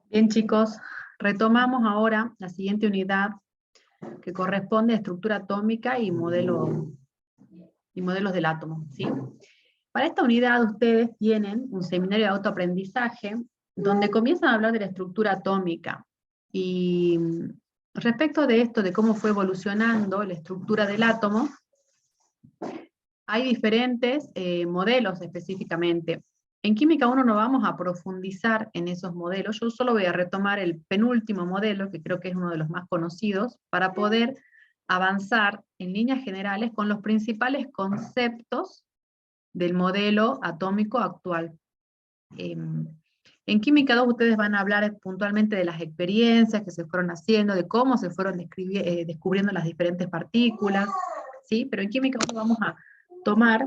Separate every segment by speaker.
Speaker 1: Bien, chicos, retomamos ahora la siguiente unidad que corresponde a estructura atómica y modelos del átomo, ¿sí? Para esta unidad ustedes tienen un seminario de autoaprendizaje donde comienzan a hablar de la estructura atómica. Y respecto de esto, de cómo fue evolucionando la estructura del átomo, hay diferentes modelos específicamente. En química 1 no vamos a profundizar en esos modelos, yo solo voy a retomar el penúltimo modelo, que creo que es uno de los más conocidos, para poder avanzar en líneas generales con los principales conceptos del modelo atómico actual. En química 2 ustedes van a hablar puntualmente de las experiencias que se fueron haciendo, de cómo se fueron descubriendo las diferentes partículas, ¿sí? Pero en química 1 vamos a tomar,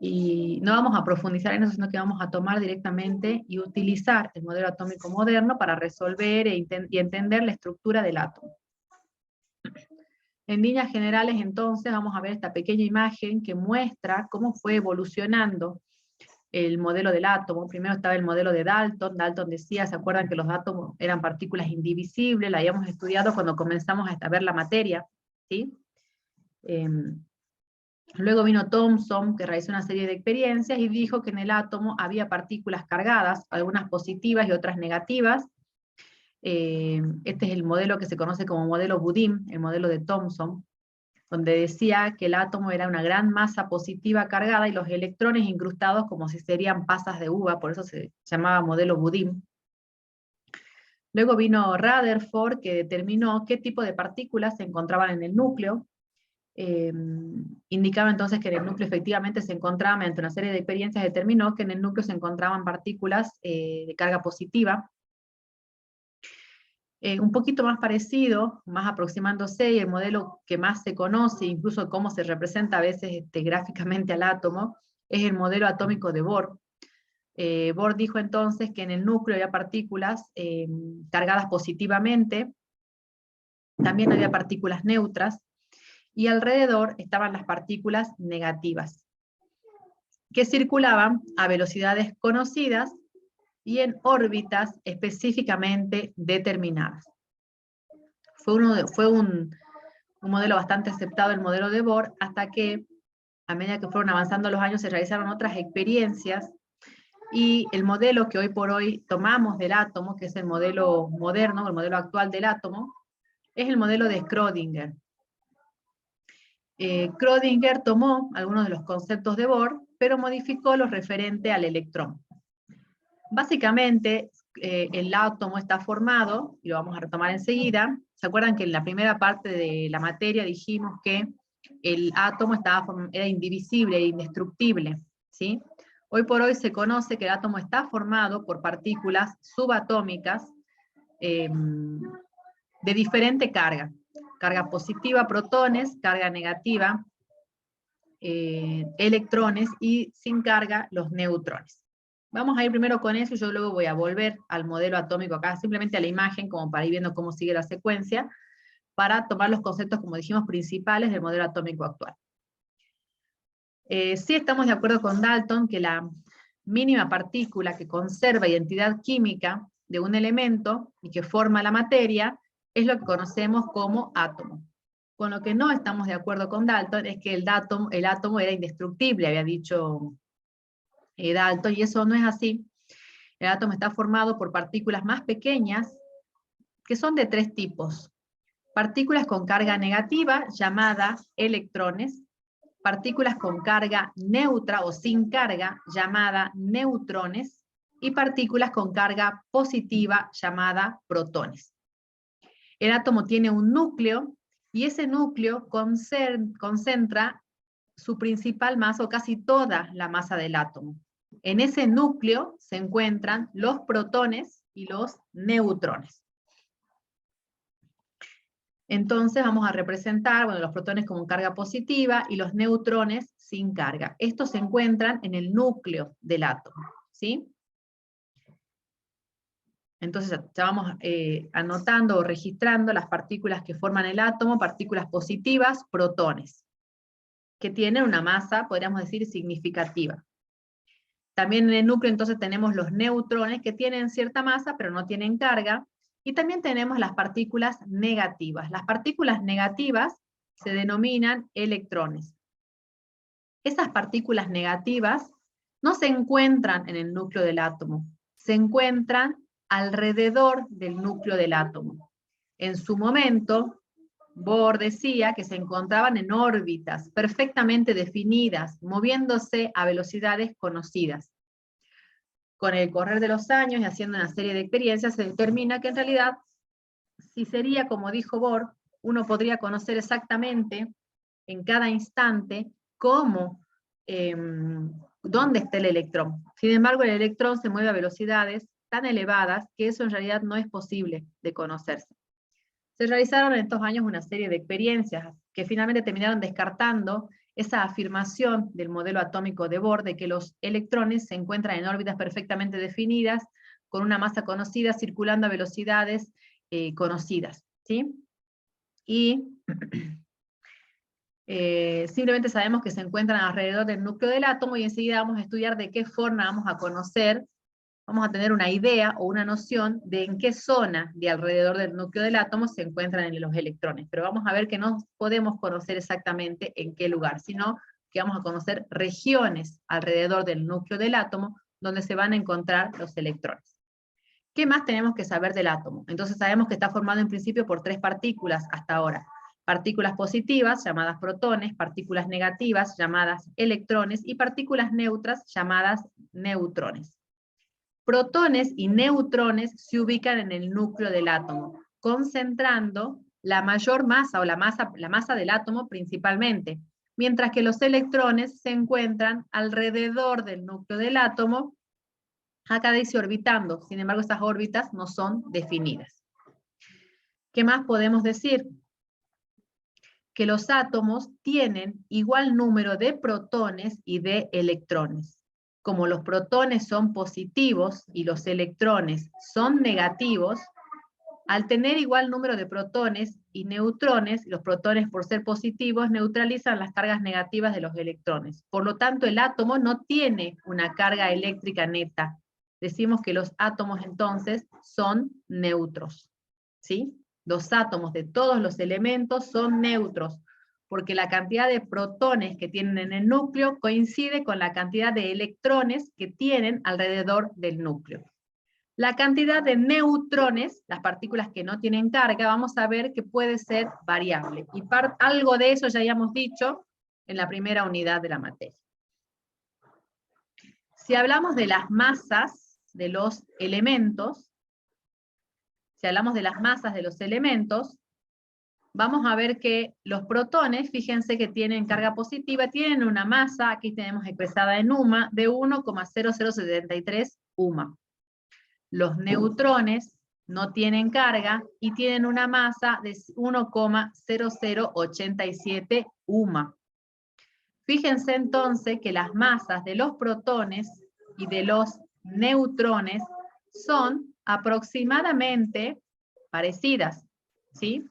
Speaker 1: y no vamos a profundizar en eso, sino que vamos a tomar directamente y utilizar el modelo atómico moderno para resolver y entender la estructura del átomo. En líneas generales, entonces, vamos a ver esta pequeña imagen que muestra cómo fue evolucionando el modelo del átomo. Primero estaba el modelo de Dalton. Dalton decía, ¿se acuerdan que los átomos eran partículas indivisibles? La habíamos estudiado cuando comenzamos a ver la materia, ¿sí? Luego vino Thomson, que realizó una serie de experiencias y dijo que en el átomo había partículas cargadas, algunas positivas y otras negativas. Este es el modelo que se conoce como modelo Budin, el modelo de Thomson, donde decía que el átomo era una gran masa positiva cargada y los electrones incrustados como si serían pasas de uva, por eso se llamaba modelo Budin. Luego vino Rutherford, que determinó qué tipo de partículas se encontraban en el núcleo. Indicaba entonces que en el núcleo efectivamente se encontraba, mediante una serie de experiencias, determinó que en el núcleo se encontraban partículas de carga positiva. Un poquito más parecido, más aproximándose, y el modelo que más se conoce, incluso cómo se representa a veces gráficamente al átomo, es el modelo atómico de Bohr. Bohr dijo entonces que en el núcleo había partículas cargadas positivamente, también había partículas neutras, y alrededor estaban las partículas negativas, que circulaban a velocidades conocidas y en órbitas específicamente determinadas. Fue un modelo bastante aceptado, el modelo de Bohr, hasta que, a medida que fueron avanzando los años, se realizaron otras experiencias, y el modelo que hoy por hoy tomamos del átomo, que es el modelo moderno, el modelo actual del átomo, es el modelo de Schrödinger. Schrödinger tomó algunos de los conceptos de Bohr, pero modificó lo referente al electrón. Básicamente, el átomo está formado, y lo vamos a retomar enseguida. ¿Se acuerdan que en la primera parte de la materia dijimos que el átomo era indivisible e indestructible, ¿sí? Hoy por hoy se conoce que el átomo está formado por partículas subatómicas de diferente carga. Carga positiva, protones; carga negativa, electrones; y sin carga, los neutrones. Vamos a ir primero con eso, y yo luego voy a volver al modelo atómico acá, simplemente a la imagen, como para ir viendo cómo sigue la secuencia, para tomar los conceptos, como dijimos, principales del modelo atómico actual. Sí estamos de acuerdo con Dalton que la mínima partícula que conserva identidad química de un elemento y que forma la materia es lo que conocemos como átomo. Con lo que no estamos de acuerdo con Dalton es que el átomo era indestructible, había dicho Dalton, y eso no es así. El átomo está formado por partículas más pequeñas, que son de tres tipos. Partículas con carga negativa, llamadas electrones; partículas con carga neutra o sin carga, llamada neutrones; y partículas con carga positiva, llamada protones. El átomo tiene un núcleo, y ese núcleo concentra su principal masa, o casi toda la masa del átomo. En ese núcleo se encuentran los protones y los neutrones. Entonces vamos a representar, bueno, los protones como carga positiva y los neutrones sin carga. Estos se encuentran en el núcleo del átomo, ¿sí? Entonces ya vamos anotando o registrando las partículas que forman el átomo: partículas positivas, protones, que tienen una masa, podríamos decir, significativa. También en el núcleo entonces tenemos los neutrones que tienen cierta masa pero no tienen carga, y también tenemos las partículas negativas. Las partículas negativas se denominan electrones. Esas partículas negativas no se encuentran en el núcleo del átomo, se encuentran alrededor del núcleo del átomo. En su momento, Bohr decía que se encontraban en órbitas perfectamente definidas, moviéndose a velocidades conocidas. Con el correr de los años y haciendo una serie de experiencias, se determina que en realidad, si sería como dijo Bohr, uno podría conocer exactamente en cada instante cómo, dónde está el electrón. Sin embargo, el electrón se mueve a velocidades tan elevadas que eso en realidad no es posible de conocerse. Se realizaron en estos años una serie de experiencias que finalmente terminaron descartando esa afirmación del modelo atómico de Bohr de que los electrones se encuentran en órbitas perfectamente definidas, con una masa conocida, circulando a velocidades conocidas, ¿sí? Y simplemente sabemos que se encuentran alrededor del núcleo del átomo, y enseguida vamos a estudiar de qué forma vamos a conocer, vamos a tener una idea o una noción de en qué zona de alrededor del núcleo del átomo se encuentran los electrones. Pero vamos a ver que no podemos conocer exactamente en qué lugar, sino que vamos a conocer regiones alrededor del núcleo del átomo donde se van a encontrar los electrones. ¿Qué más tenemos que saber del átomo? Entonces sabemos que está formado en principio por 3 partículas hasta ahora. Partículas positivas, llamadas protones, partículas negativas, llamadas electrones, y partículas neutras, llamadas neutrones. Protones y neutrones se ubican en el núcleo del átomo, concentrando la mayor masa, o la masa del átomo principalmente, mientras que los electrones se encuentran alrededor del núcleo del átomo, acá dice orbitando, sin embargo estas órbitas no son definidas. ¿Qué más podemos decir? Que los átomos tienen igual número de protones y de electrones. Como los protones son positivos y los electrones son negativos, al tener igual número de protones y neutrones, los protones por ser positivos neutralizan las cargas negativas de los electrones. Por lo tanto, el átomo no tiene una carga eléctrica neta. Decimos que los átomos entonces son neutros, ¿sí? Los átomos de todos los elementos son neutros, porque la cantidad de protones que tienen en el núcleo coincide con la cantidad de electrones que tienen alrededor del núcleo. La cantidad de neutrones, las partículas que no tienen carga, vamos a ver que puede ser variable. Y algo de eso ya habíamos dicho en la primera unidad de la materia. Si hablamos de las masas de los elementos, vamos a ver que los protones, fíjense que tienen carga positiva, tienen una masa, aquí tenemos expresada en UMA, de 1,0073 UMA. Los neutrones no tienen carga y tienen una masa de 1,0087 UMA. Fíjense entonces que las masas de los protones y de los neutrones son aproximadamente parecidas, ¿sí?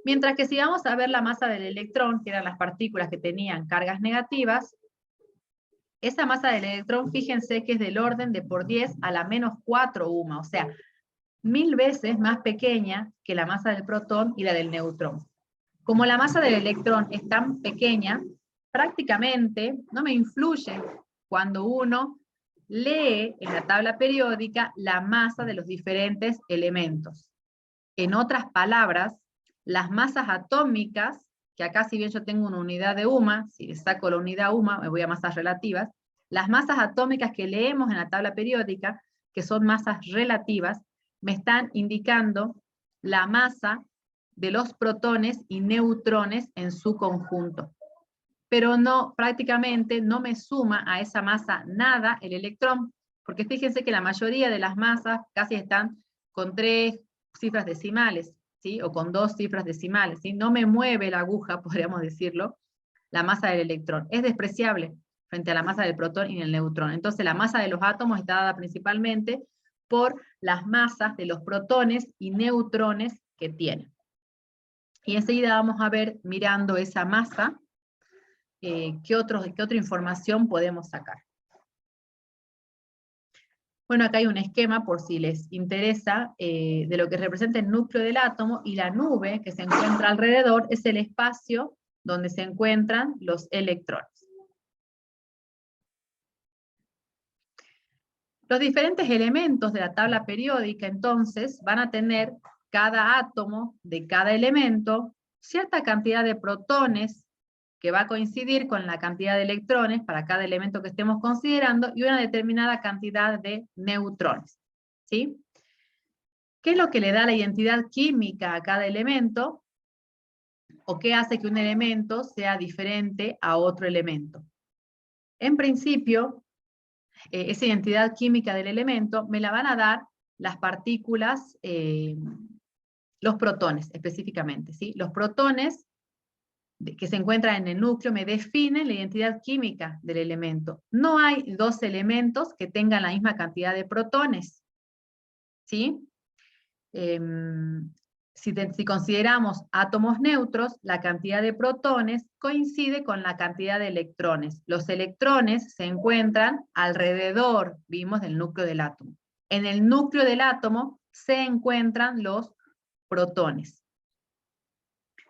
Speaker 1: Mientras que si vamos a ver la masa del electrón, que eran las partículas que tenían cargas negativas, esa masa del electrón, fíjense que es del orden de por 10 a la menos 4 UMA, o sea, 1000 veces más pequeña que la masa del protón y la del neutrón. Como la masa del electrón es tan pequeña, prácticamente no me influye cuando uno lee en la tabla periódica la masa de los diferentes elementos. En otras palabras, las masas atómicas, que acá si bien yo tengo una unidad de UMA, si saco la unidad UMA, me voy a masas relativas, las masas atómicas que leemos en la tabla periódica, que son masas relativas, me están indicando la masa de los protones y neutrones en su conjunto. Pero no, prácticamente no me suma a esa masa nada el electrón, porque fíjense que la mayoría de las masas casi están con 3 cifras decimales, ¿sí? O con 2 cifras decimales, ¿sí? No me mueve la aguja, podríamos decirlo, la masa del electrón. Es despreciable frente a la masa del protón y del neutrón. Entonces la masa de los átomos está dada principalmente por las masas de los protones y neutrones que tienen. Y enseguida vamos a ver, mirando esa masa, ¿qué otra información podemos sacar? Bueno, acá hay un esquema por si les interesa de lo que representa el núcleo del átomo, y la nube que se encuentra alrededor es el espacio donde se encuentran los electrones. Los diferentes elementos de la tabla periódica, entonces, van a tener cada átomo de cada elemento cierta cantidad de protones que va a coincidir con la cantidad de electrones para cada elemento que estemos considerando, y una determinada cantidad de neutrones, ¿sí? ¿Qué es lo que le da la identidad química a cada elemento? ¿O qué hace que un elemento sea diferente a otro elemento? En principio, esa identidad química del elemento me la van a dar las partículas, los protones específicamente, ¿sí? Los protones que se encuentran en el núcleo me definen la identidad química del elemento. No hay dos elementos que tengan la misma cantidad de protones, ¿sí? Si consideramos átomos neutros, la cantidad de protones coincide con la cantidad de electrones. Los electrones se encuentran alrededor, vimos, del núcleo del átomo. En el núcleo del átomo se encuentran los protones.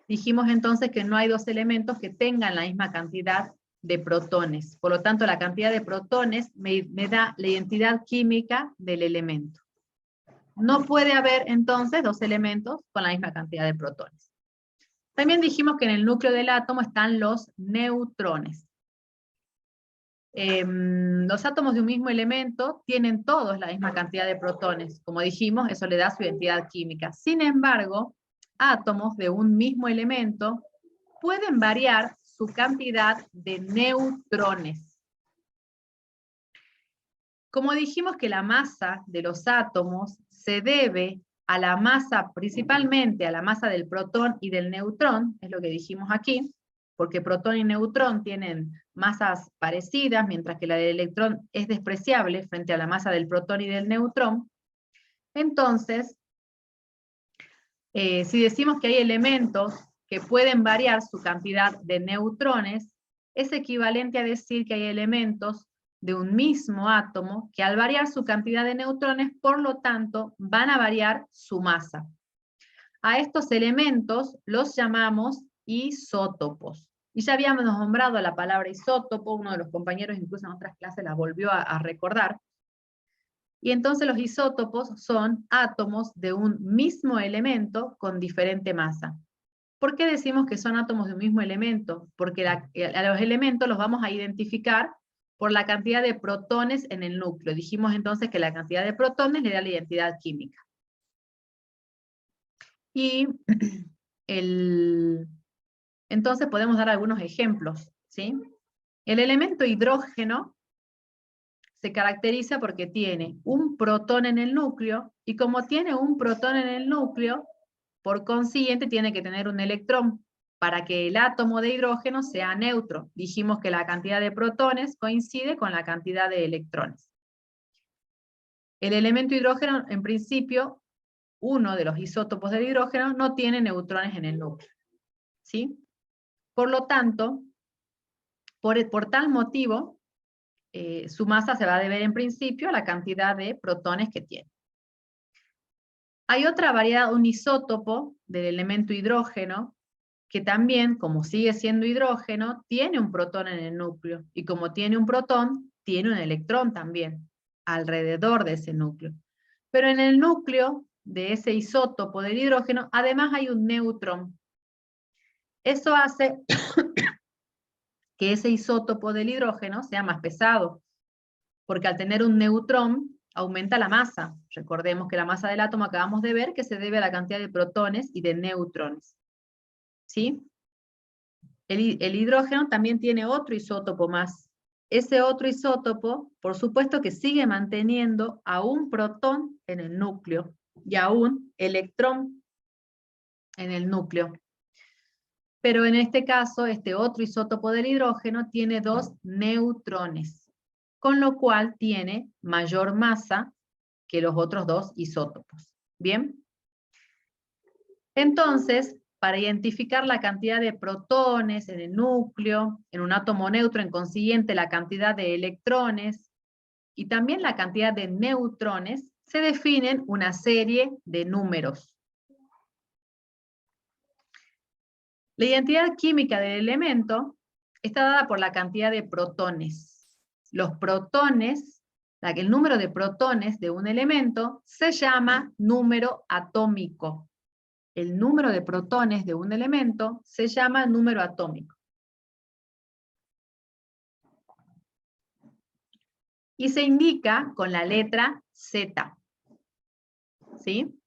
Speaker 1: Dijimos entonces que no hay dos elementos que tengan la misma cantidad de protones. Por lo tanto, la cantidad de protones me da la identidad química del elemento. No puede haber entonces dos elementos con la misma cantidad de protones. También dijimos que en el núcleo del átomo están los neutrones. Los átomos de un mismo elemento tienen todos la misma cantidad de protones. Como dijimos, eso le da su identidad química. Sin embargo, átomos de un mismo elemento pueden variar su cantidad de neutrones. Como dijimos que la masa de los átomos se debe a la masa, principalmente a la masa del protón y del neutrón, es lo que dijimos aquí, porque protón y neutrón tienen masas parecidas, mientras que la del electrón es despreciable frente a la masa del protón y del neutrón. Entonces, si decimos que hay elementos que pueden variar su cantidad de neutrones, es equivalente a decir que hay elementos de un mismo átomo que al variar su cantidad de neutrones, por lo tanto, van a variar su masa. A estos elementos los llamamos isótopos. Y ya habíamos nombrado la palabra isótopo, uno de los compañeros incluso en otras clases la volvió a recordar. Y entonces los isótopos son átomos de un mismo elemento con diferente masa. ¿Por qué decimos que son átomos de un mismo elemento? Porque a los elementos los vamos a identificar por la cantidad de protones en el núcleo. Dijimos entonces que la cantidad de protones le da la identidad química. Y entonces podemos dar algunos ejemplos, ¿sí? El elemento hidrógeno se caracteriza porque tiene un protón en el núcleo, y como tiene un protón en el núcleo, por consiguiente tiene que tener un electrón para que el átomo de hidrógeno sea neutro. Dijimos que la cantidad de protones coincide con la cantidad de electrones. El elemento hidrógeno, en principio, uno de los isótopos del hidrógeno no tiene neutrones en el núcleo, ¿sí? Por lo tanto, por tal motivo, su masa se va a deber en principio a la cantidad de protones que tiene. Hay otra variedad, un isótopo del elemento hidrógeno, que también, como sigue siendo hidrógeno, tiene un protón en el núcleo, y como tiene un protón, tiene un electrón también, alrededor de ese núcleo. Pero en el núcleo de ese isótopo del hidrógeno, además hay un neutrón. Eso hace que ese isótopo del hidrógeno sea más pesado, porque al tener un neutrón, aumenta la masa. Recordemos que la masa del átomo acabamos de ver que se debe a la cantidad de protones y de neutrones. ¿Sí? El hidrógeno también tiene otro isótopo más. Ese otro isótopo, por supuesto que sigue manteniendo a un protón en el núcleo y a un electrón en el núcleo. Pero en este caso, este otro isótopo del hidrógeno tiene dos neutrones, con lo cual tiene mayor masa que los otros dos isótopos. ¿Bien? Entonces, para identificar la cantidad de protones en el núcleo, en un átomo neutro, en consiguiente la cantidad de electrones y también la cantidad de neutrones, se definen una serie de números. La identidad química del elemento está dada por la cantidad de protones. Los protones, el número de protones de un elemento, se llama número atómico. El número de protones de un elemento se llama número atómico. Y se indica con la letra Z. ¿Sí?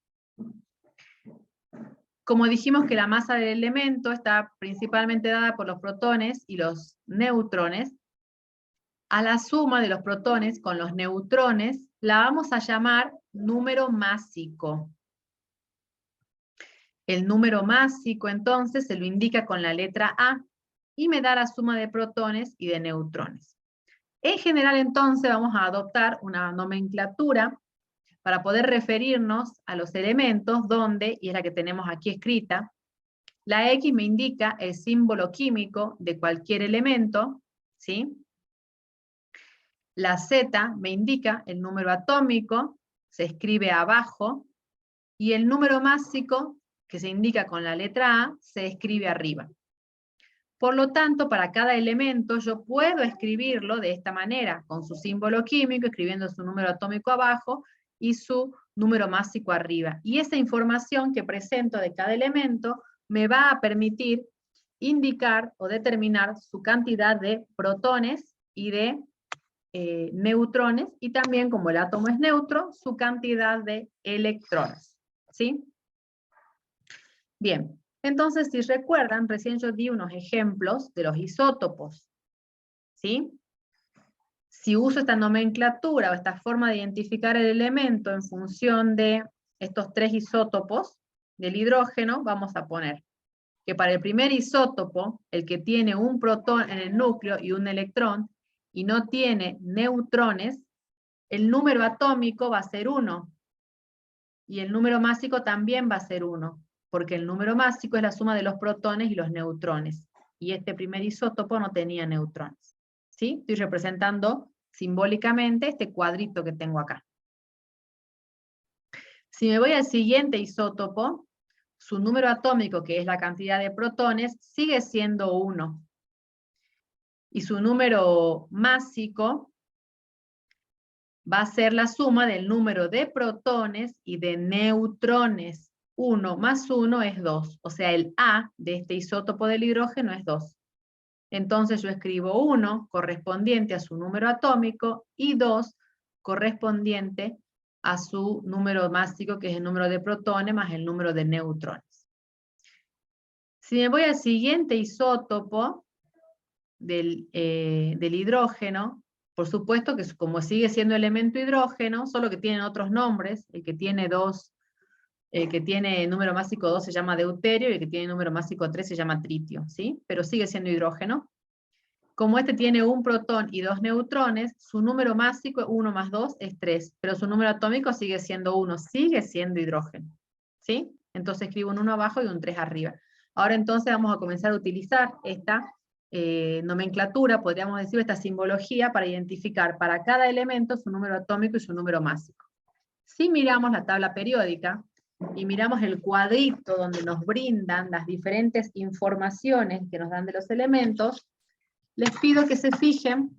Speaker 1: Como dijimos que la masa del elemento está principalmente dada por los protones y los neutrones, a la suma de los protones con los neutrones la vamos a llamar número másico. El número másico entonces se lo indica con la letra A y me da la suma de protones y de neutrones. En general entonces vamos a adoptar una nomenclatura para poder referirnos a los elementos donde, y es la que tenemos aquí escrita, la X me indica el símbolo químico de cualquier elemento, ¿sí? La Z me indica el número atómico, se escribe abajo, y el número másico, que se indica con la letra A, se escribe arriba. Por lo tanto, para cada elemento yo puedo escribirlo de esta manera, con su símbolo químico, escribiendo su número atómico abajo, y su número másico arriba. Y esa información que presento de cada elemento me va a permitir indicar o determinar su cantidad de protones y de neutrones, y también, como el átomo es neutro, su cantidad de electrones. ¿Sí? Bien, entonces si recuerdan, recién yo di unos ejemplos de los isótopos. ¿Sí? Si uso esta nomenclatura o esta forma de identificar el elemento en función de estos tres isótopos del hidrógeno, vamos a poner que para el primer isótopo, el que tiene un protón en el núcleo y un electrón, y no tiene neutrones, el número atómico va a ser 1. Y el número másico también va a ser 1, porque el número másico es la suma de los protones y los neutrones. Y este primer isótopo no tenía neutrones. ¿Sí? Estoy representando simbólicamente este cuadrito que tengo acá. Si me voy al siguiente isótopo, su número atómico, que es la cantidad de protones, sigue siendo 1. Y su número másico va a ser la suma del número de protones y de neutrones. 1 más 1 es 2. O sea, el A de este isótopo del hidrógeno es 2. Entonces yo escribo 1 correspondiente a su número atómico y 2 correspondiente a su número másico, que es el número de protones más el número de neutrones. Si me voy al siguiente isótopo del hidrógeno, por supuesto que como sigue siendo elemento hidrógeno, solo que tienen otros nombres. El que tiene número másico 2 se llama deuterio, y el que tiene número másico 3 se llama tritio, ¿sí? Pero sigue siendo hidrógeno. Como este tiene un protón y 2 neutrones, su número másico 1 más 2 es 3, pero su número atómico sigue siendo 1, sigue siendo hidrógeno, ¿sí? Entonces escribo un 1 abajo y un 3 arriba. Ahora entonces vamos a comenzar a utilizar esta nomenclatura, podríamos decir, esta simbología, para identificar para cada elemento su número atómico y su número másico. Si miramos la tabla periódica, y miramos el cuadrito donde nos brindan las diferentes informaciones que nos dan de los elementos, les pido que se fijen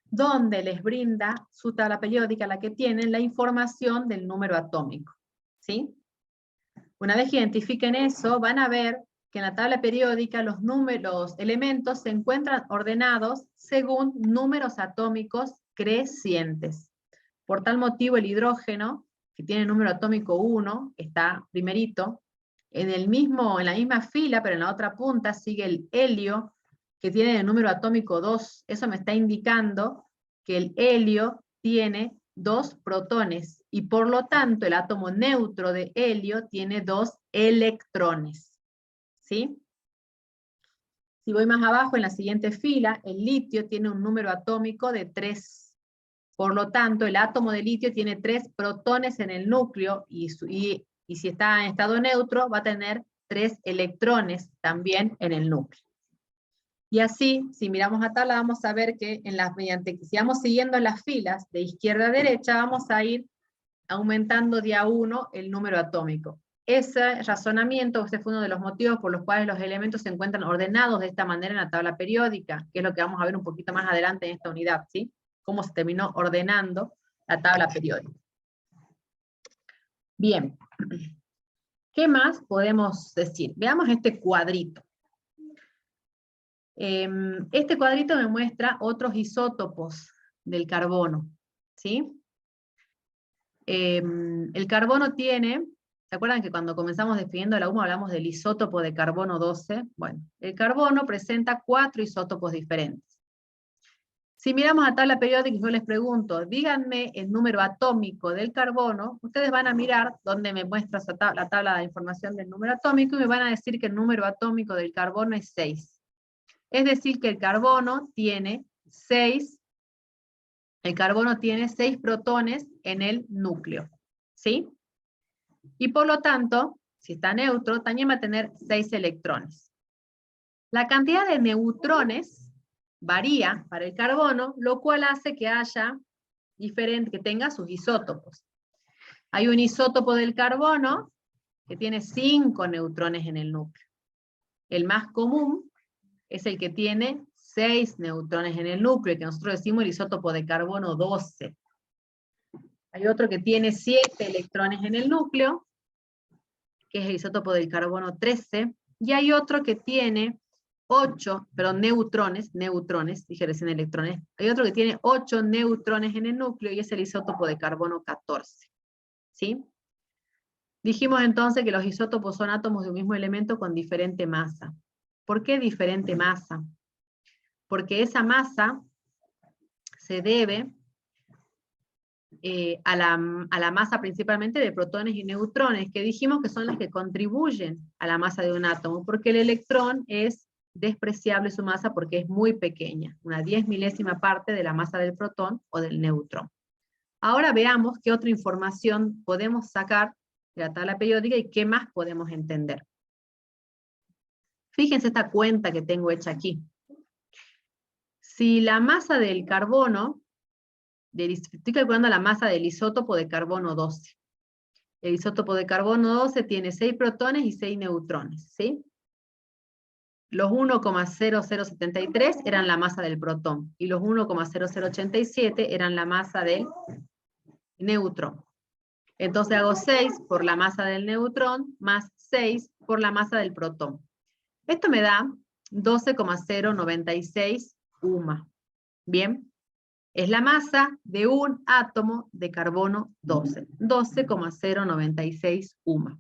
Speaker 1: donde les brinda su tabla periódica, la que tienen, la información del número atómico. ¿Sí? Una vez que identifiquen eso, van a ver que en la tabla periódica los elementos se encuentran ordenados según números atómicos crecientes. Por tal motivo el hidrógeno, que tiene número atómico 1, está primerito, en la misma fila, pero en la otra punta sigue el helio, que tiene el número atómico 2. Eso me está indicando que el helio tiene 2 protones, y por lo tanto el átomo neutro de helio tiene 2 electrones. ¿Sí? Si voy más abajo, en la siguiente fila, el litio tiene un número atómico de 3. Por lo tanto, el átomo de litio tiene 3 protones en el núcleo, y si está en estado neutro, va a tener 3 electrones también en el núcleo. Y así, si miramos a tabla, vamos a ver que si vamos siguiendo las filas de izquierda a derecha, vamos a ir aumentando de a uno el número atómico. Ese razonamiento, ese fue uno de los motivos por los cuales los elementos se encuentran ordenados de esta manera en la tabla periódica, que es lo que vamos a ver un poquito más adelante en esta unidad, ¿sí? Cómo se terminó ordenando la tabla periódica. Bien. ¿Qué más podemos decir? Veamos este cuadrito. Este cuadrito me muestra otros isótopos del carbono, ¿sí? El carbono tiene, ¿se acuerdan que cuando comenzamos definiendo la UMA hablamos del isótopo de carbono 12? Bueno, el carbono presenta 4 isótopos diferentes. Si miramos la tabla periódica y yo les pregunto, díganme el número atómico del carbono, ustedes van a mirar donde me muestra la tabla de información del número atómico y me van a decir que el número atómico del carbono es 6. Es decir, que el carbono tiene 6 protones en el núcleo, ¿sí? Y por lo tanto, si está neutro, también va a tener 6 electrones. La cantidad de neutrones varía para el carbono, lo cual hace que haya que tenga sus isótopos. Hay un isótopo del carbono que tiene 5 neutrones en el núcleo. El más común es el que tiene 6 neutrones en el núcleo, que nosotros decimos el isótopo de carbono 12. Hay otro que tiene 7 electrones en el núcleo, que es el isótopo del carbono 13, y hay otro que tiene 8, perdón, neutrones, dije recién electrones, hay otro que tiene 8 neutrones en el núcleo y es el isótopo de carbono 14, ¿sí? Dijimos entonces que los isótopos son átomos de un mismo elemento con diferente masa. ¿Por qué diferente masa? Porque esa masa se debe a la masa principalmente de protones y neutrones, que dijimos que son las que contribuyen a la masa de un átomo, porque el electrón es despreciable su masa porque es muy pequeña, una 10 milésima parte de la masa del protón o del neutrón. Ahora veamos qué otra información podemos sacar de la tabla periódica y qué más podemos entender. Fíjense esta cuenta que tengo hecha aquí. Si la masa del carbono, estoy calculando la masa del isótopo de carbono 12. El isótopo de carbono 12 tiene 6 protones y 6 neutrones, ¿sí? Los 1,0073 eran la masa del protón, y los 1,0087 eran la masa del neutrón. Entonces hago 6 por la masa del neutrón, más 6 por la masa del protón. Esto me da 12,096 UMA. Bien, es la masa de un átomo de carbono 12, 12,096 UMA.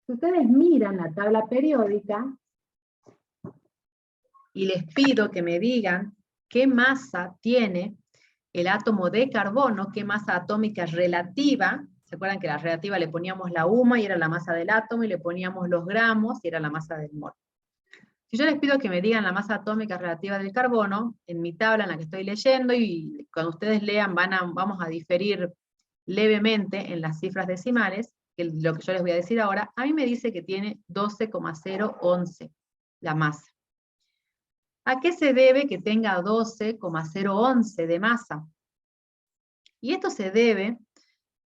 Speaker 1: Si ustedes miran la tabla periódica, y les pido que me digan qué masa tiene el átomo de carbono, qué masa atómica relativa. ¿Se acuerdan que la relativa le poníamos la UMA y era la masa del átomo, y le poníamos los gramos y era la masa del mol? Si yo les pido que me digan la masa atómica relativa del carbono, en mi tabla en la que estoy leyendo, y cuando ustedes lean vamos a diferir levemente en las cifras decimales, que es lo que yo les voy a decir ahora, a mí me dice que tiene 12,011 la masa. ¿A qué se debe que tenga 12,011 de masa? Y esto se debe,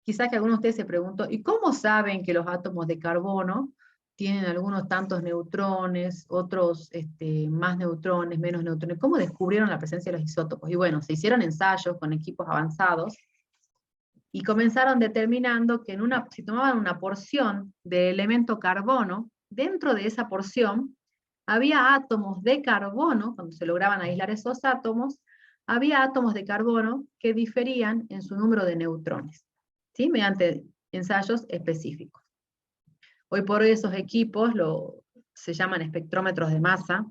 Speaker 1: quizás que algunos de ustedes se preguntó, ¿y cómo saben que los átomos de carbono tienen algunos tantos neutrones, otros más neutrones, menos neutrones? ¿Cómo descubrieron la presencia de los isótopos? Y bueno, se hicieron ensayos con equipos avanzados, y comenzaron determinando que si tomaban una porción del elemento carbono, dentro de esa porción había átomos de carbono, cuando se lograban aislar esos átomos, había átomos de carbono que diferían en su número de neutrones, ¿sí? Mediante ensayos específicos. Hoy por hoy esos equipos se llaman espectrómetros de masa.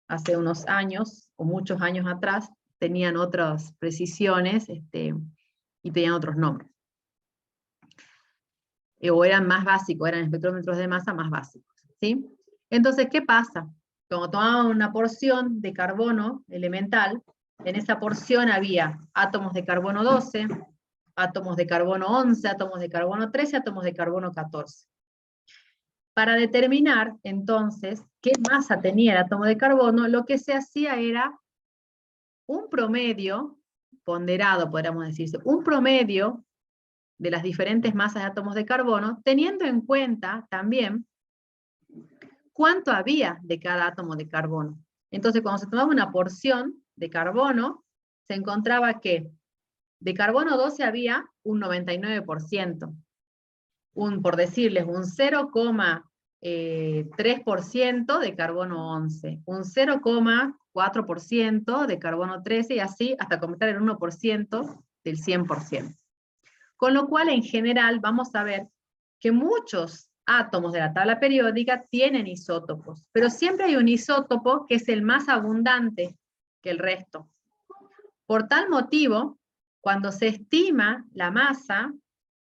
Speaker 1: Hace unos años, o muchos años atrás, tenían otras precisiones y tenían otros nombres. O eran más básicos, eran espectrómetros de masa más básicos, ¿sí? Entonces, ¿qué pasa? Cuando tomaban una porción de carbono elemental, en esa porción había átomos de carbono 12, átomos de carbono 11, átomos de carbono 13, átomos de carbono 14. Para determinar, entonces, qué masa tenía el átomo de carbono, lo que se hacía era un promedio, ponderado, podríamos decirse, un promedio de las diferentes masas de átomos de carbono, teniendo en cuenta también cuánto había de cada átomo de carbono. Entonces, cuando se tomaba una porción de carbono, se encontraba que de carbono 12 había un 99%, por decirles, un 0,3% de carbono 11, un 0,4% de carbono 13, y así hasta completar el 1% del 100%. Con lo cual, en general, vamos a ver que muchos átomos de la tabla periódica tienen isótopos, pero siempre hay un isótopo que es el más abundante que el resto. Por tal motivo, cuando se estima la masa,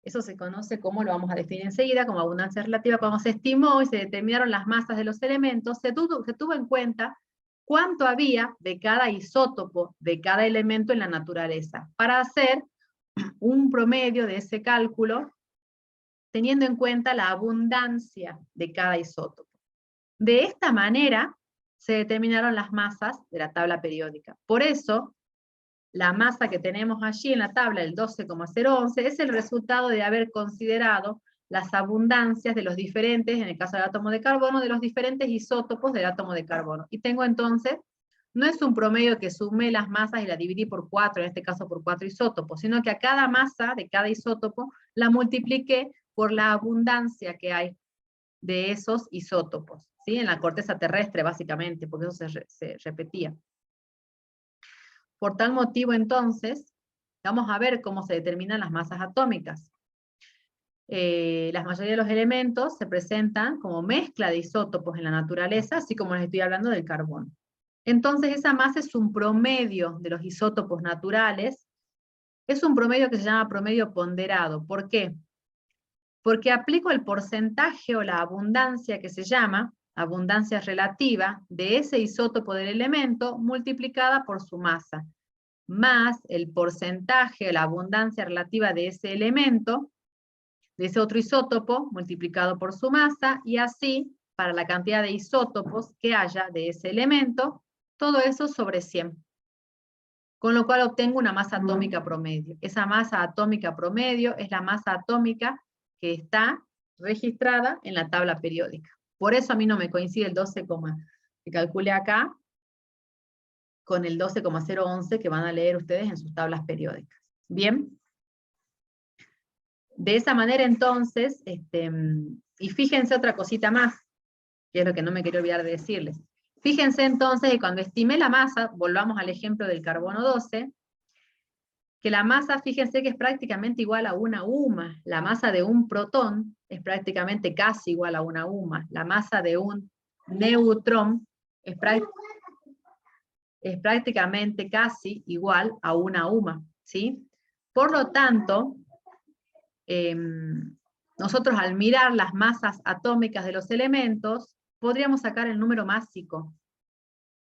Speaker 1: eso se conoce como, lo vamos a definir enseguida, como abundancia relativa, cuando se estimó y se determinaron las masas de los elementos, se tuvo en cuenta cuánto había de cada isótopo, de cada elemento en la naturaleza, para hacer un promedio de ese cálculo, teniendo en cuenta la abundancia de cada isótopo. De esta manera se determinaron las masas de la tabla periódica. Por eso, la masa que tenemos allí en la tabla, el 12,011, es el resultado de haber considerado las abundancias de los diferentes, en el caso del átomo de carbono, de los diferentes isótopos del átomo de carbono. Y tengo entonces, no es un promedio que sumé las masas y la dividí por 4, en este caso por 4 isótopos, sino que a cada masa de cada isótopo la multipliqué por la abundancia que hay de esos isótopos, ¿sí? En la corteza terrestre, básicamente, porque eso se repetía. Por tal motivo, entonces, vamos a ver cómo se determinan las masas atómicas. La mayoría de los elementos se presentan como mezcla de isótopos en la naturaleza, así como les estoy hablando del carbono. Entonces, esa masa es un promedio de los isótopos naturales. Es un promedio que se llama promedio ponderado. ¿Por qué? Porque aplico el porcentaje o la abundancia que se llama abundancia relativa de ese isótopo del elemento multiplicada por su masa, más el porcentaje o la abundancia relativa de ese elemento, de ese otro isótopo, multiplicado por su masa, y así, para la cantidad de isótopos que haya de ese elemento, todo eso sobre 100. Con lo cual obtengo una masa atómica promedio. Esa masa atómica promedio es la masa atómica que está registrada en la tabla periódica. Por eso a mí no me coincide el 12, que calculé acá, con el 12,011 que van a leer ustedes en sus tablas periódicas. ¿Bien? De esa manera entonces, y fíjense otra cosita más, que es lo que no me quiero olvidar de decirles. Fíjense entonces que cuando estimé la masa, volvamos al ejemplo del carbono 12, que la masa, fíjense que es prácticamente igual a una UMA. La masa de un protón es prácticamente casi igual a una UMA. La masa de un neutrón es prácticamente casi igual a una UMA, ¿sí? Por lo tanto, nosotros al mirar las masas atómicas de los elementos, podríamos sacar el número másico.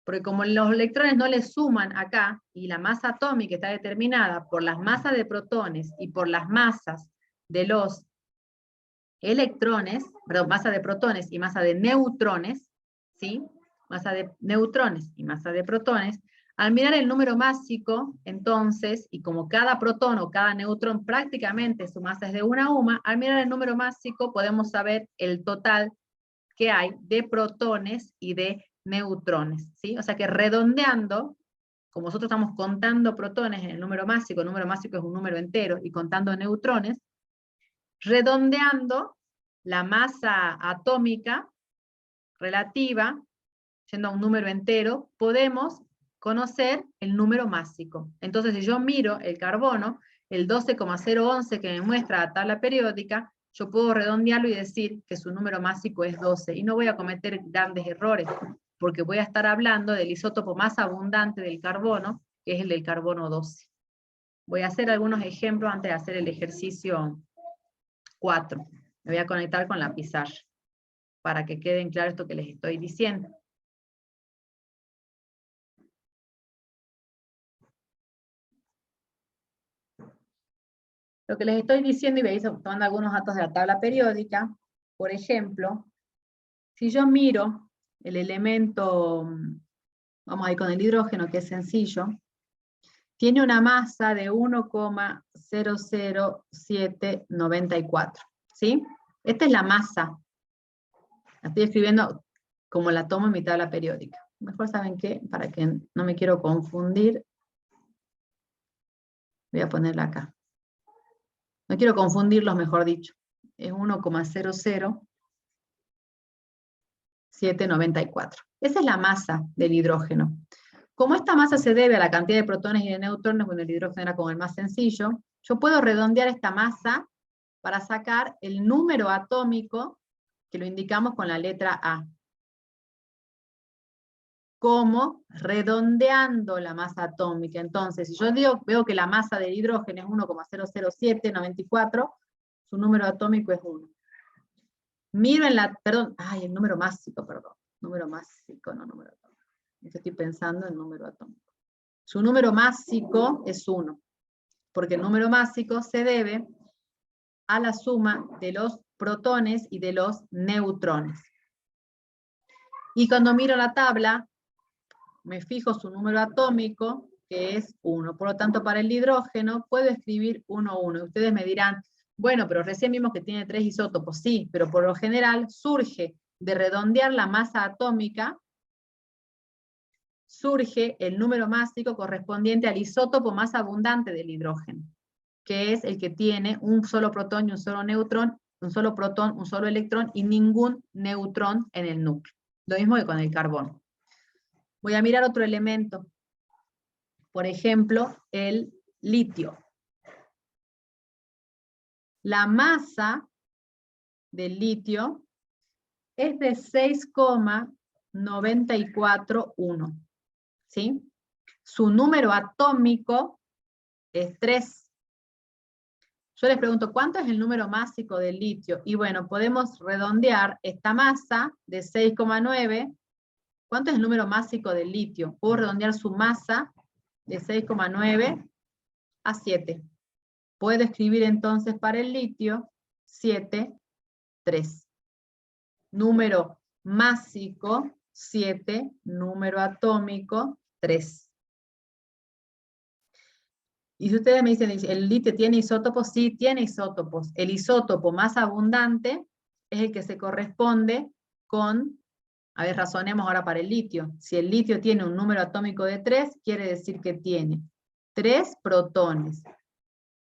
Speaker 1: Porque como los electrones no le suman acá, y la masa atómica está determinada por las masas de protones y por las masas de los electrones, perdón, masa de protones y masa de neutrones, ¿sí? Masa de neutrones y masa de protones, al mirar el número másico, entonces, y como cada protón o cada neutrón prácticamente su masa es de una UMA, al mirar el número másico podemos saber el total que hay de protones y de neutrones, ¿sí? O sea que redondeando, como nosotros estamos contando protones en el número másico es un número entero, y contando neutrones, redondeando la masa atómica relativa, siendo un número entero, podemos conocer el número másico. Entonces, si yo miro el carbono, el 12,011 que me muestra la tabla periódica, yo puedo redondearlo y decir que su número másico es 12, y no voy a cometer grandes errores, porque voy a estar hablando del isótopo más abundante del carbono, que es el del carbono 12. Voy a hacer algunos ejemplos antes de hacer el ejercicio 4. Me voy a conectar con la pizarra, para que queden claro esto que les estoy diciendo. Lo que les estoy diciendo, y veis tomando algunos datos de la tabla periódica, por ejemplo, Si yo miro el elemento, vamos a ir con el hidrógeno, que es sencillo, tiene una masa de 1,00794, ¿sí? Esta es la masa. La estoy escribiendo como la tomo en mi tabla periódica. Mejor, ¿saben qué? Para que no me quiero confundir, voy a ponerla acá. No quiero confundirlos, mejor dicho. Es 1,00794. Esa es la masa del hidrógeno. Como esta masa se debe a la cantidad de protones y de neutrones, bueno, el hidrógeno era como el más sencillo, yo puedo redondear esta masa para sacar el número atómico, que lo indicamos con la letra A. Como redondeando la masa atómica. Entonces, si yo veo que la masa del hidrógeno es 1,00794, su número atómico es 1. Miro en la, el número másico, número másico, no número atómico. Estoy pensando en número atómico. Su número másico es 1, porque el número másico se debe a la suma de los protones y de los neutrones. Y cuando miro la tabla, me fijo su número atómico, que es 1. Por lo tanto, para el hidrógeno puedo escribir 1, 1. Ustedes me dirán, bueno, pero recién vimos que tiene 3 isótopos. Sí, pero por lo general surge de redondear la masa atómica, surge el número másico correspondiente al isótopo más abundante del hidrógeno, que es el que tiene un solo protón y un solo neutrón, un solo protón, un solo electrón y ningún neutrón en el núcleo. Lo mismo que con el carbón. Voy a mirar otro elemento. Por ejemplo, el litio. La masa del litio es de 6,941. ¿Sí? Su número atómico es 3. Yo les pregunto, ¿cuánto es el número másico del litio? Y bueno, podemos redondear esta masa de 6,9. ¿Cuánto es el número másico del litio? Puedo redondear su masa de 6,9 a 7. Puedo escribir entonces para el litio 7, 3. Número másico 7, número atómico 3. Y si ustedes me dicen, ¿el litio tiene isótopos? Sí, tiene isótopos. El isótopo más abundante es el que se corresponde con, a ver, razonemos ahora para el litio. Si el litio tiene un número atómico de 3, quiere decir que tiene 3 protones.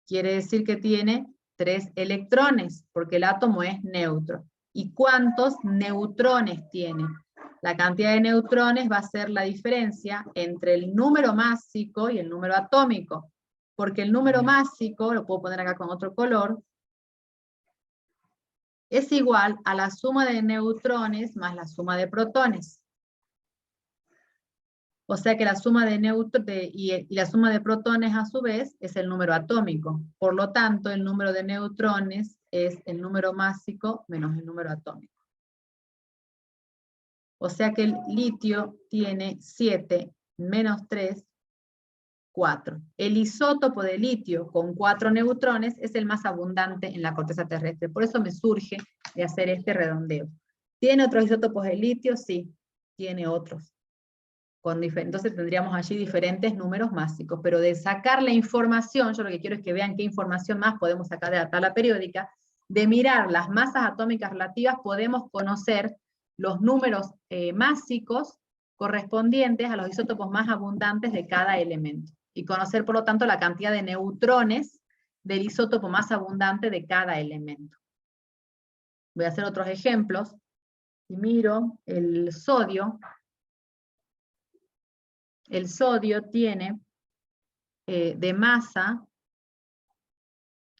Speaker 1: Quiere decir que tiene 3 electrones, porque el átomo es neutro. ¿Y cuántos neutrones tiene? La cantidad de neutrones va a ser la diferencia entre el número másico y el número atómico. Porque el número másico, lo puedo poner acá con otro color, es igual a la suma de neutrones más la suma de protones. O sea que la suma de y la suma de protones a su vez es el número atómico. Por lo tanto, el número de neutrones es el número másico menos el número atómico. O sea que el litio tiene 7 menos 3, 4. El isótopo de litio con 4 neutrones es el más abundante en la corteza terrestre. Por eso me surge de hacer este redondeo. ¿Tiene otros isótopos de litio? Sí, tiene otros. Entonces tendríamos allí diferentes números másicos, pero de sacar la información, yo lo que quiero es que vean qué información más podemos sacar de la tabla periódica, de mirar las masas atómicas relativas podemos conocer los números másicos correspondientes a los isótopos más abundantes de cada elemento, y conocer por lo tanto la cantidad de neutrones del isótopo más abundante de cada elemento. Voy a hacer otros ejemplos, y miro el sodio. El sodio tiene de masa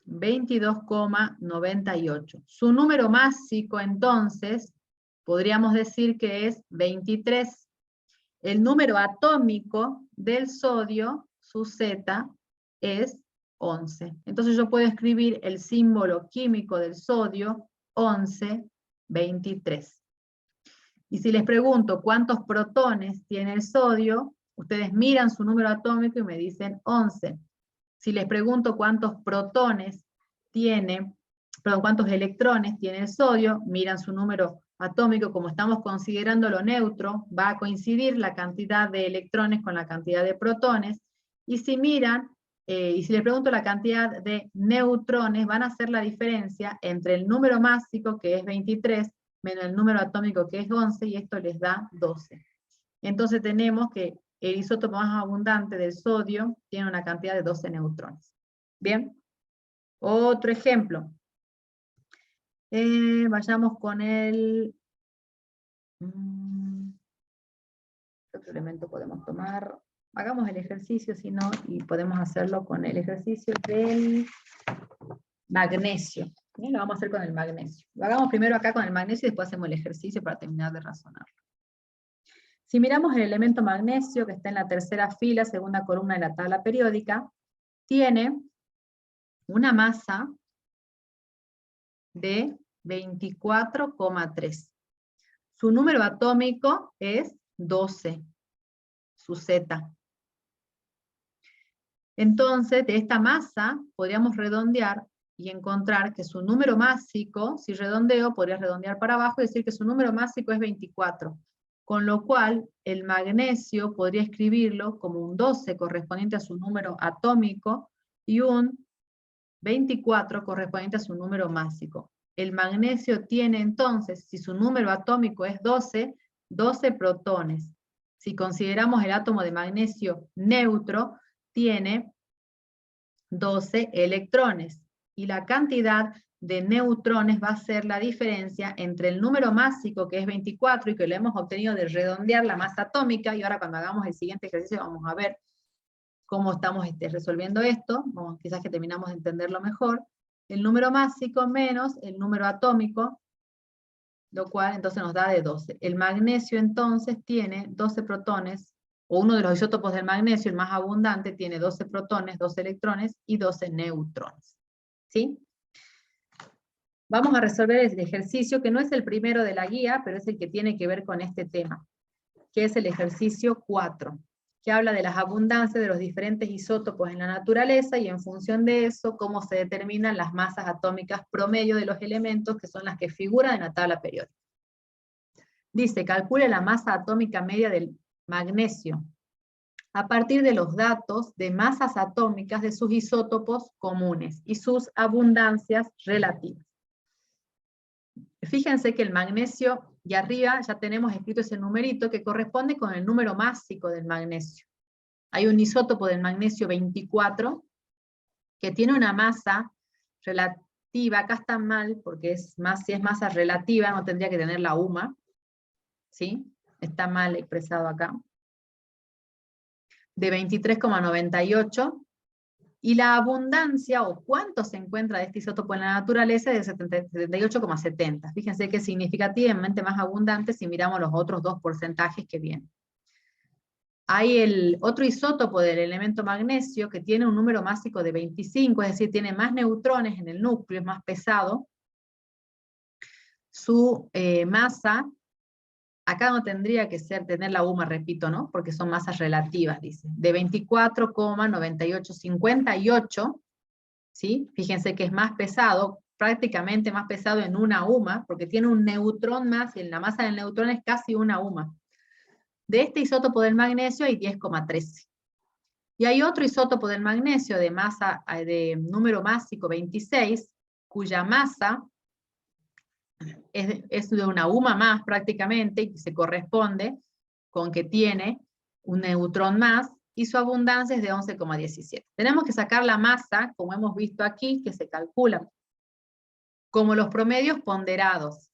Speaker 1: 22,98. Su número másico, entonces, podríamos decir que es 23. El número atómico del sodio, su Z, es 11. Entonces yo puedo escribir el símbolo químico del sodio, 1123. Y si les pregunto cuántos protones tiene el sodio, ustedes miran su número atómico y me dicen 11. Si les pregunto cuántos protones tiene, perdón, cuántos electrones tiene el sodio, miran su número atómico, como estamos considerando lo neutro, va a coincidir la cantidad de electrones con la cantidad de protones, y si miran, y si les pregunto la cantidad de neutrones, van a hacer la diferencia entre el número másico, que es 23, menos el número atómico, que es 11, y esto les da 12. Entonces tenemos que el isótopo más abundante del sodio tiene una cantidad de 12 neutrones. Bien, otro ejemplo. Vayamos con el... ¿Qué otro elemento podemos tomar? Hagamos el ejercicio, si no, y podemos hacerlo con el ejercicio del magnesio. Bien, lo vamos a hacer con el magnesio. Lo hagamos primero acá con el magnesio y después hacemos el ejercicio para terminar de razonar. Si miramos el elemento magnesio, que está en la tercera fila, segunda columna de la tabla periódica, tiene una masa de 24,3. Su número atómico es 12, su Z. Entonces, de esta masa podríamos redondear y encontrar que su número másico, si redondeo, podría redondear para abajo y decir que su número másico es 24. Con lo cual, el magnesio podría escribirlo como un 12 correspondiente a su número atómico y un 24 correspondiente a su número másico. El magnesio tiene entonces, si su número atómico es 12, 12 protones. Si consideramos el átomo de magnesio neutro, tiene 12 electrones. Y la cantidad de neutrones va a ser la diferencia entre el número másico, que es 24, y que lo hemos obtenido de redondear la masa atómica, y ahora cuando hagamos el siguiente ejercicio vamos a ver cómo estamos resolviendo esto, quizás que terminamos de entenderlo mejor, el número másico menos el número atómico, lo cual entonces nos da de 12. El magnesio entonces tiene 12 protones, o uno de los isótopos del magnesio, el más abundante, tiene 12 protones, 12 electrones y 12 neutrones. ¿Sí? Vamos a resolver el ejercicio, que no es el primero de la guía, pero es el que tiene que ver con este tema, que es el ejercicio 4. Que habla de las abundancias de los diferentes isótopos en la naturaleza y en función de eso, cómo se determinan las masas atómicas promedio de los elementos que son las que figuran en la tabla periódica. Dice, calcule la masa atómica media del magnesio a partir de los datos de masas atómicas de sus isótopos comunes y sus abundancias relativas. Fíjense que el magnesio, y arriba ya tenemos escrito ese numerito que corresponde con el número másico del magnesio. Hay un isótopo del magnesio 24 que tiene una masa relativa, acá está mal porque si es masa relativa no tendría que tener la UMA, ¿sí? Está mal expresado acá, de 23,98, y la abundancia, o cuánto se encuentra de este isótopo en la naturaleza, es de 78,70. Fíjense que es significativamente más abundante si miramos los otros dos porcentajes que vienen. Hay el otro isótopo del elemento magnesio que tiene un número másico de 25, es decir, tiene más neutrones en el núcleo, es más pesado. Su masa, acá no tendría que tener la UMA, repito, ¿no? Porque son masas relativas, dice. De 24,9858, ¿sí? Fíjense que es más pesado, prácticamente más pesado en una UMA, porque tiene un neutrón más, y la masa del neutrón es casi una UMA. De este isótopo del magnesio hay 10,13. Y hay otro isótopo del magnesio de número másico 26, cuya masa es de una UMA más prácticamente, y se corresponde con que tiene un neutrón más, y su abundancia es de 11,17. Tenemos que sacar la masa, como hemos visto aquí, que se calcula como los promedios ponderados.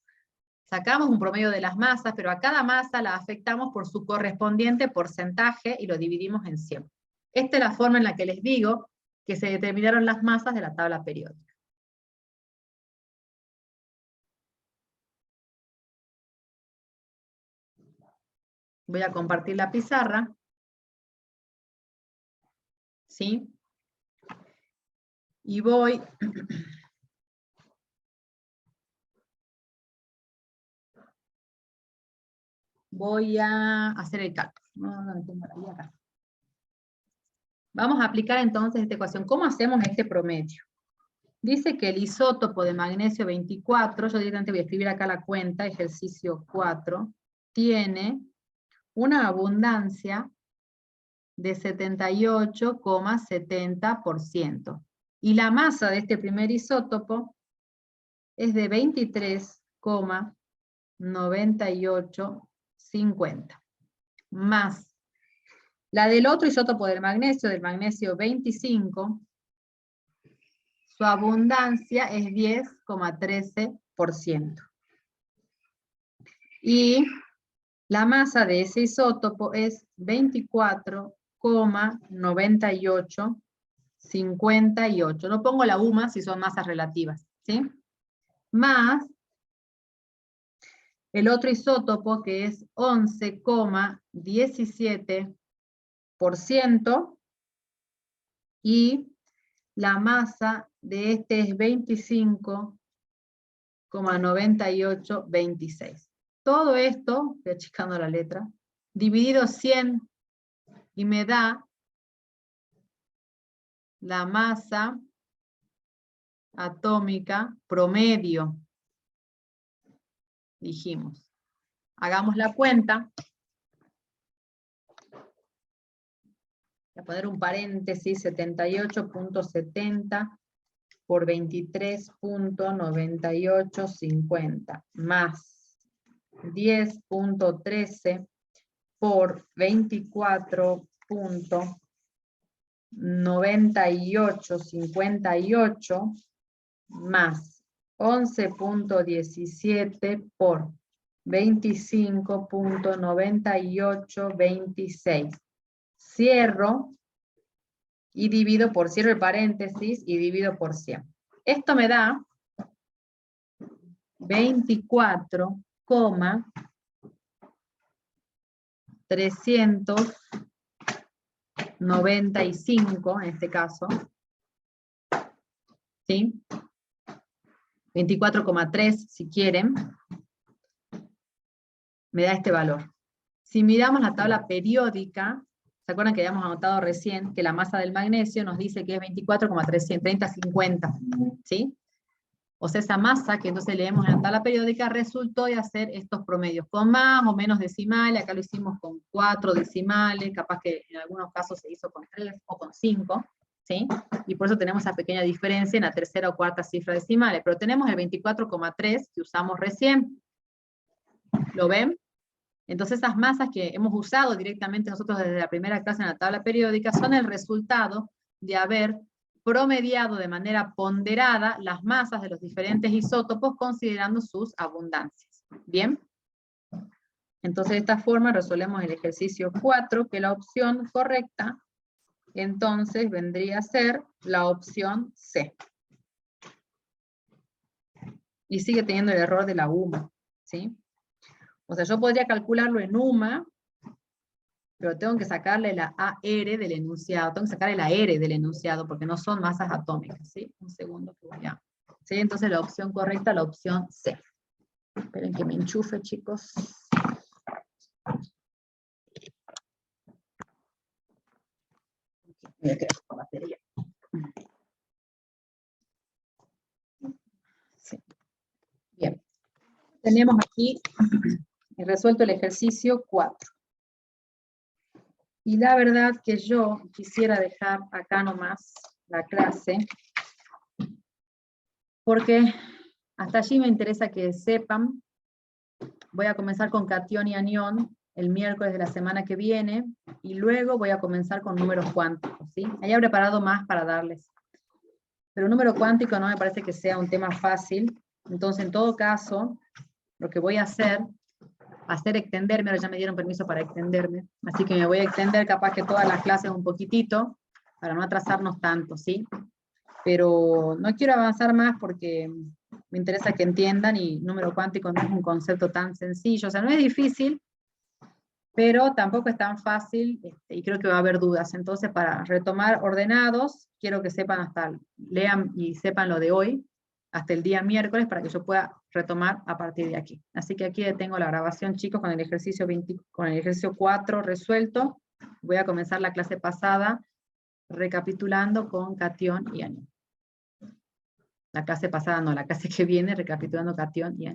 Speaker 1: Sacamos un promedio de las masas, pero a cada masa la afectamos por su correspondiente porcentaje y lo dividimos en 100. Esta es la forma en la que les digo que se determinaron las masas de la tabla periódica. Voy a compartir la pizarra. ¿Sí? Y voy a hacer el cálculo. No tengo la guía acá. Vamos a aplicar entonces esta ecuación. ¿Cómo hacemos este promedio? Dice que el isótopo de magnesio 24, yo directamente voy a escribir acá la cuenta, ejercicio 4, tiene una abundancia de 78,70%. Y la masa de este primer isótopo es de 23,9850. Más la del otro isótopo del magnesio 25, su abundancia es 10,13%. Y la masa de ese isótopo es 24,9858. No pongo la UMA si son masas relativas, ¿sí? Más el otro isótopo que es 11,17%, y la masa de este es 25,9826. Todo esto, estoy achicando la letra, dividido 100, y me da la masa atómica promedio. Dijimos. Hagamos la cuenta. Voy a poner un paréntesis, 78,70 por 23,9850, más 10,13 por 24,9858, más 11,17 por 25,9826. Cierro y divido por, cierro el paréntesis y divido por 100. Esto me da 24,395 en este caso, ¿sí? 24,3 si quieren, me da este valor. Si miramos la tabla periódica, ¿se acuerdan que habíamos anotado recién que la masa del magnesio nos dice que es 24,350, ¿sí? O sea, esa masa que entonces leemos en la tabla periódica resultó de hacer estos promedios con más o menos decimales. Acá lo hicimos con 4 decimales, capaz que en algunos casos se hizo con 3 o con 5, ¿sí? Y por eso tenemos esa pequeña diferencia en la tercera o cuarta cifra decimales. Pero tenemos el 24,3 que usamos recién. ¿Lo ven? Entonces esas masas que hemos usado directamente nosotros desde la primera clase en la tabla periódica son el resultado de haber promediado de manera ponderada las masas de los diferentes isótopos considerando sus abundancias. ¿Bien? Entonces de esta forma resolvemos el ejercicio 4, que la opción correcta entonces vendría a ser la opción C. Y sigue teniendo el error de la UMA, ¿sí? O sea, yo podría calcularlo en UMA, pero tengo que sacarle la AR del enunciado, tengo que sacarle la R del enunciado, porque no son masas atómicas, ¿sí? Un segundo que voy a... ¿Sí? Entonces la opción correcta, la opción C. Esperen que me enchufe, chicos. Voy a quedar con batería. Sí. Bien. Tenemos aquí resuelto el ejercicio 4. Y la verdad que yo quisiera dejar acá nomás la clase, porque hasta allí me interesa que sepan. Voy a comenzar con catión y anión el miércoles de la semana que viene, y luego voy a comenzar con números cuánticos, ¿sí? Ahí he preparado más para darles. Pero número cuántico no me parece que sea un tema fácil, entonces en todo caso, lo que voy a hacer extenderme, ahora ya me dieron permiso para extenderme, así que me voy a extender capaz que todas las clases un poquitito, para no atrasarnos tanto, ¿sí? Pero no quiero avanzar más porque me interesa que entiendan, y número cuántico no es un concepto tan sencillo, o sea, no es difícil, pero tampoco es tan fácil, y creo que va a haber dudas. Entonces, para retomar ordenados, quiero que sepan lean y sepan lo de hoy, hasta el día miércoles, para que yo pueda retomar a partir de aquí. Así que aquí detengo la grabación, chicos, con el ejercicio 4 resuelto. Voy a comenzar la clase pasada recapitulando con catión y anión. la clase pasada no, la clase que viene, recapitulando cation y anión.